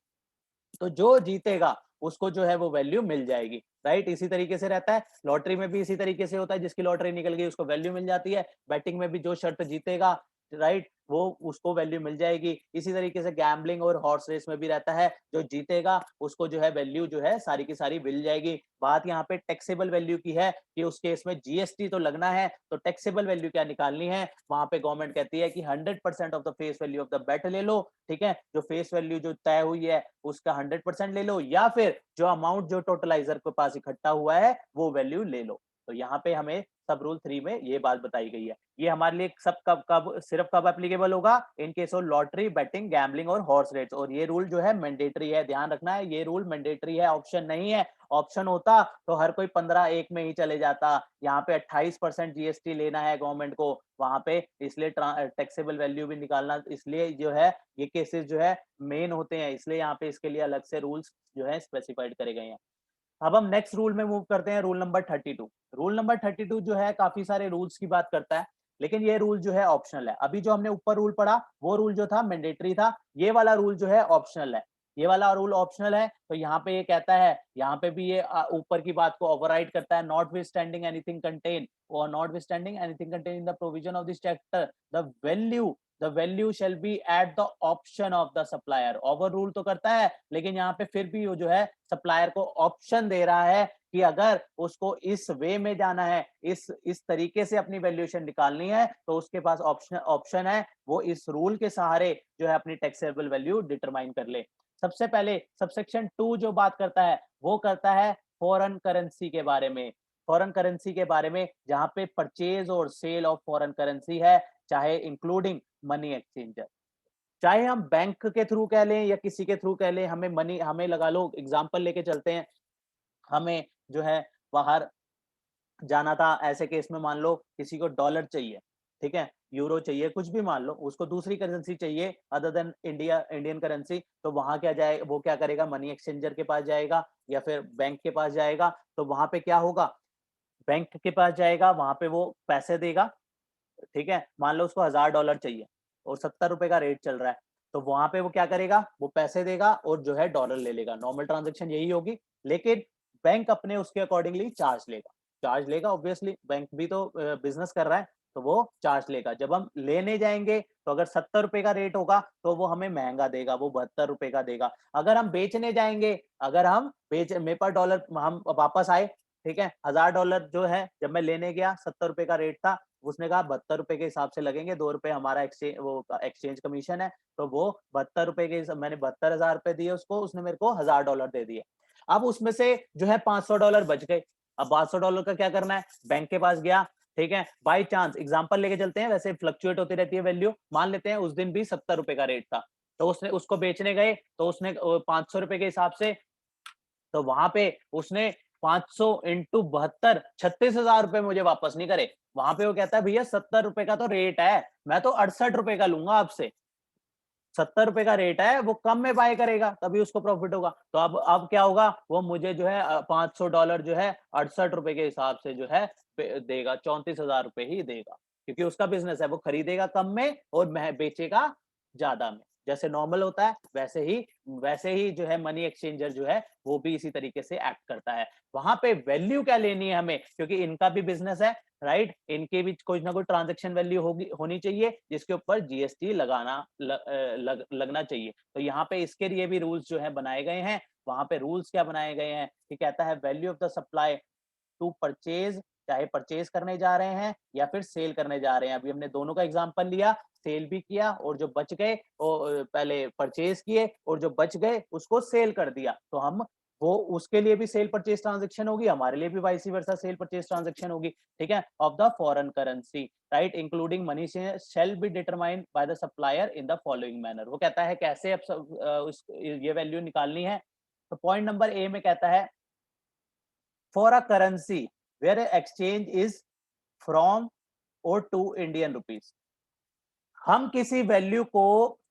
[SPEAKER 1] तो जो जीतेगा उसको जो है वो वैल्यू मिल जाएगी, राइट। इसी तरीके से रहता है, लॉटरी में भी इसी तरीके से होता है, जिसकी लॉटरी निकल गई उसको वैल्यू मिल जाती है, बैटिंग में भी जो शर्त जीतेगा, राइट, वो उसको वैल्यू मिल जाएगी। इसी तरीके से गैम्बलिंग और हॉर्स रेस में भी रहता है, जो जीतेगा उसको जो है वैल्यू जो है सारी की सारी मिल जाएगी। बात यहाँ पे टैक्सेबल वैल्यू की है कि उस केस में जीएसटी तो लगना है, तो टैक्सेबल वैल्यू क्या निकालनी है, वहां पे गवर्नमेंट कहती है कि 100% of the face value of the bet ले लो, ठीक है, जो फेस वैल्यू जो तय हुई है उसका 100% ले लो, या फिर जो अमाउंट जो टोटलाइजर के पास इकट्ठा हुआ है वो वैल्यू ले लो। तो यहाँ पे हमें सब रूल 3 में ये बात बताई गई है। ये हमारे लिए सब कब कब सिर्फ कब एप्लीकेबल होगा, in case of lottery, betting, gambling और हॉर्स रेट्स, और ये रूल जो है मैंडेटरी है, ध्यान रखना है, ये रूल मैंडेटरी है, ऑप्शन नहीं है। ऑप्शन होता तो हर कोई 15-1 में ही चले जाता, यहाँ पे 28% जीएसटी लेना है गवर्नमेंट को वहां पे, इसलिए टैक्सेबल वैल्यू भी निकालना, इसलिए जो है ये केसेस जो है मेन होते हैं, इसलिए यहाँ पे इसके लिए अलग से रूल्स जो है स्पेसिफाइड करे गए हैं। अब हम नेक्स्ट रूल में मूव करते हैं, रूल नंबर 32। रूल नंबर 32 जो है काफी सारे रूल्स की बात करता है, लेकिन ये रूल जो है ऑप्शनल है। अभी जो हमने ऊपर रूल पढ़ा वो रूल जो था मैंडेटरी था, ये वाला रूल जो है ऑप्शनल है, ये वाला रूल ऑप्शनल है। तो यहाँ पे ये कहता है, यहाँ पे भी ये ऊपर की बात को ओवरराइड करता है, notwithstanding anything contain और notwithstanding anything contain in the provision of this chapter the value shall be at the option of the supplier. Overrule तो करता है, लेकिन यहाँ पे फिर भी वो जो है सप्लायर को ऑप्शन दे रहा है कि अगर उसको इस वे में जाना है, इस तरीके से अपनी वैल्यूएशन निकालनी है, तो उसके पास ऑप्शन है, वो इस रूल के सहारे जो है अपनी टैक्सेबल वैल्यू डिटरमाइन कर ले। सबसे पहले सबसेक्शन 2 जो बात करता है वो करता है फॉरेन करेंसी के बारे में, फॉरेन करेंसी के बारे में, जहां पे परचेज और सेल ऑफ फॉरेन करेंसी है, चाहे इंक्लूडिंग मनी एक्सचेंजर, चाहे हम बैंक के थ्रू कह लें या किसी के थ्रू कह लें, हमें लगा लो, एग्जांपल लेके चलते हैं, हमें जो है बाहर जाना था, ऐसे केस में मान लो किसी को डॉलर चाहिए, ठीक है, यूरो चाहिए, कुछ भी मान लो, उसको दूसरी करेंसी चाहिए अदर देन इंडियन करेंसी, तो वहां क्या जाए, वो क्या करेगा, मनी एक्सचेंजर के पास जाएगा या फिर बैंक के पास जाएगा। तो वहां पे क्या होगा, बैंक के पास जाएगा, वहां पे वो पैसे देगा, ठीक है, मान लो उसको $1000 चाहिए और 70 रुपए का रेट चल रहा है, तो वहां पे वो क्या करेगा, वो पैसे देगा और जो है डॉलर ले लेगा, नॉर्मल ट्रांजेक्शन यही होगी। लेकिन बैंक अपने उसके अकॉर्डिंगली चार्ज लेगा, ऑब्वियसली बैंक भी तो बिजनेस कर रहा है, तो वो चार्ज लेगा। जब हम लेने जाएंगे तो अगर 70 रुपए का रेट होगा तो वो हमें महंगा देगा, वो 72 रुपए का देगा। अगर हम बेचने जाएंगे, अगर हम बेच मेरे पास डॉलर, हम वापस आए, ठीक है, $1000 जो है जब मैं लेने गया 70 रुपए का रेट था, उसने कहा 72 रुपए के हिसाब से लगेंगे, 2 रुपए हमारा एक्सचेंज कमीशन है, तो वो 72 रुपए के, मैंने 72,000 रुपए दिए उसको, उसने मेरे को $1000 दे दिए। अब उसमें से जो है $500 बच गए। अब $500 का क्या करना है, बैंक के पास गया, ठीक है, बाई चांस एग्जाम्पल लेके चलते हैं, वैसे फ्लक्चुएट होती रहती है वैल्यू, मान लेते हैं उस दिन भी 70 रुपए का रेट था, तो उसने उसको बेचने गए, तो उसने 500 रुपए के हिसाब से, तो वहां पे उसने 500 इंटू 72, 36,000 रुपए मुझे वापस नहीं करे। वहां पे वो कहता है भैया 70 रुपए का तो रेट है, मैं तो 68 रुपए का लूंगा आपसे, ₹70 का रेट है, वो कम में बाय करेगा तभी उसको प्रॉफिट होगा। तो अब क्या होगा, वो मुझे जो है $500 जो है ₹68 के हिसाब से जो है देगा, ₹34,000 ही देगा, क्योंकि उसका बिजनेस है, वो खरीदेगा कम में और बेचेगा ज्यादा में। जैसे नॉर्मल होता है वैसे ही जो है मनी एक्सचेंजर जो है वो भी इसी तरीके से एक्ट करता है। वहां पे वैल्यू क्या लेनी है हमें, क्योंकि इनका भी बिजनेस है, राइट, इनके भी कुछ ना कुछ ट्रांजैक्शन वैल्यू होनी चाहिए जिसके ऊपर जीएसटी लगना चाहिए। तो यहाँ पे इसके लिए भी रूल्स जो है बनाए गए हैं। वहां पे रूल्स क्या बनाए गए हैं कि कहता है value of the supply to purchase, चाहे परचेज करने जा रहे हैं या फिर सेल करने जा रहे हैं। अभी हमने दोनों का एग्जांपल लिया, सेल भी किया और जो बच गए वो पहले परचेज किए और जो बच गए उसको सेल कर दिया। तो हम वो उसके लिए भी सेल परचेज ट्रांजैक्शन होगी, हमारे लिए भी vice versa cell purchase transaction होगी, ठीक है, of the foreign currency, right, including money shall be determined by the supplier in the following manner. वो कहता है कैसे अब ये वैल्यू निकालनी है। तो पॉइंट नंबर ए में कहता है for a currency where exchange is from or to Indian rupees, हम किसी वैल्यू को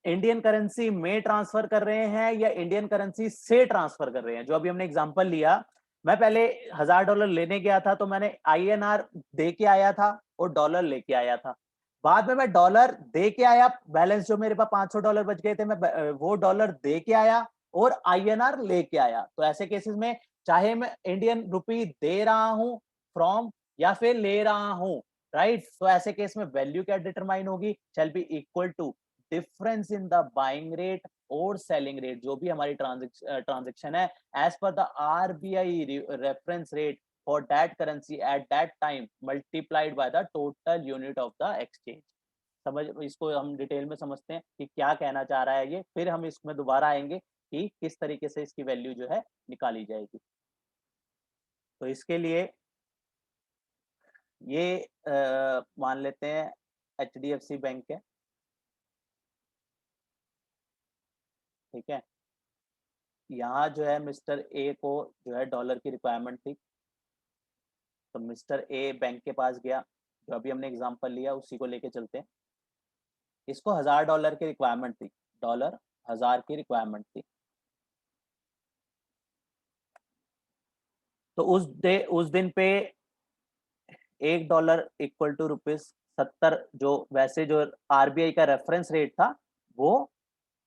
[SPEAKER 1] इंडियन करेंसी में ट्रांसफर कर रहे हैं या इंडियन करेंसी से ट्रांसफर कर रहे हैं। जो अभी हमने एग्जांपल लिया, मैं पहले $1000 लेने गया था तो मैंने आईएनआर दे के आया था और डॉलर लेके आया था। बाद में मैं डॉलर दे के आया, बैलेंस जो मेरे पास $500 बच गए थे, मैं वो डॉलर दे के आया और आईएनआर लेके आया। तो ऐसे केसेस में चाहे मैं इंडियन रुपी दे रहा हूं फ्रॉम या फिर ले रहा हूं, राइट, तो ऐसे केस में वैल्यू क्या डिटरमाइन होगी, shall be equal to difference in the buying rate और सेलिंग रेट, जो भी हमारी ट्रांजेक्शन है, as per the RBI reference rate for that currency at that time multiplied by the total unit of the exchange. समझ, इसको हम detail में समझते हैं कि क्या कहना चाह रहा है ये, फिर हम इसमें दोबारा आएंगे कि किस तरीके से इसकी वैल्यू जो है निकाली जाएगी। तो इसके लिए ये मान लेते हैं एचडीएफसी बैंक है, ठीक है, यहाँ जो है मिस्टर ए को जो है डॉलर की रिक्वायरमेंट थी, तो मिस्टर ए बैंक के पास गया, जो अभी हमने एग्जांपल लिया उसी को लेके चलते हैं। इसको $1000 की रिक्वायरमेंट थी, डॉलर 1000 की रिक्वायरमेंट थी। तो उस दिन पे $1 इक्वल टू ₹70, जो वैसे जो आरबीआई का रेफरेंस रेट था, वो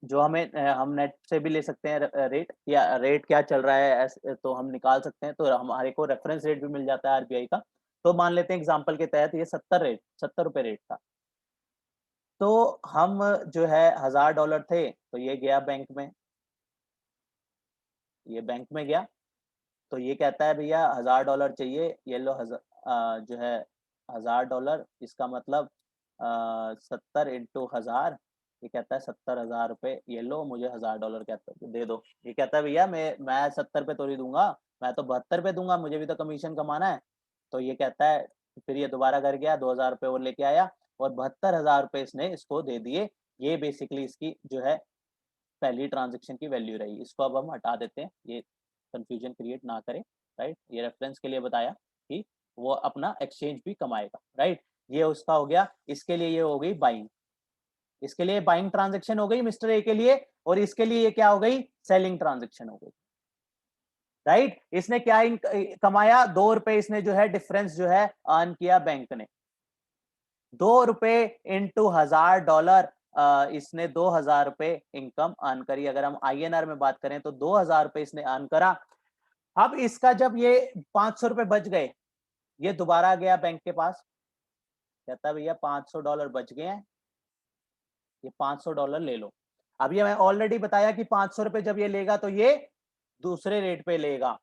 [SPEAKER 1] जो हम नेट से भी ले सकते हैं रेट, या रेट क्या चल रहा है तो हम निकाल सकते हैं, तो हमारे को रेफरेंस रेट भी मिल जाता है आरबीआई का। तो मान लेते हैं एग्जांपल के तहत ये 70 रुपए रेट था। तो हम जो है $1000 थे, तो ये गया बैंक में, ये बैंक में गया, तो ये कहता है भैया $1000 चाहिए, ये लो जो है $1000, इसका मतलब 70 इंटू 1000, ये कहता है $70,000, ये लो मुझे $1000 कहता है दे दो। ये कहता है भैया मैं 70 पे थोड़ी दूंगा, मैं तो 72 पे दूंगा, मुझे भी तो कमीशन कमाना है। तो ये कहता है, फिर ये दोबारा कर गया, $2000 और लेके आया और $72,000 इसने इसको दे दिए। ये बेसिकली इसकी जो है पहली ट्रांजेक्शन की वैल्यू रही। इसको अब हम हटा देते हैं, ये कंफ्यूजन क्रिएट ना करें, राइट, ये रेफरेंस के लिए बताया कि वो अपना एक्सचेंज भी कमाएगा, राइट। ये उसका हो गया, इसके लिए ये हो गई बाइंग, इसके लिए बाइंग ट्रांजेक्शन हो गई मिस्टर ए के लिए, और इसके लिए ये क्या हो गई, सेलिंग ट्रांजेक्शन हो गई, राइट। इसने क्या कमाया, ₹2 इसने जो है डिफरेंस जो है अर्न किया बैंक ने, ₹2 इंटू $1000, इसने ₹2000 इनकम अर्न करी। अगर हम आईएनआर में बात करें तो ₹2000 इसने अर्न करा। अब इसका जब ये ₹500 बच गए, ये दोबारा गया बैंक के पास, कहता भैया $500 बच गए हैं, ये $500 ले लो। अब ये मैं ऑलरेडी बताया कि ₹500 जब ये लेगा तो ये दूसरे रेट पे लेगा,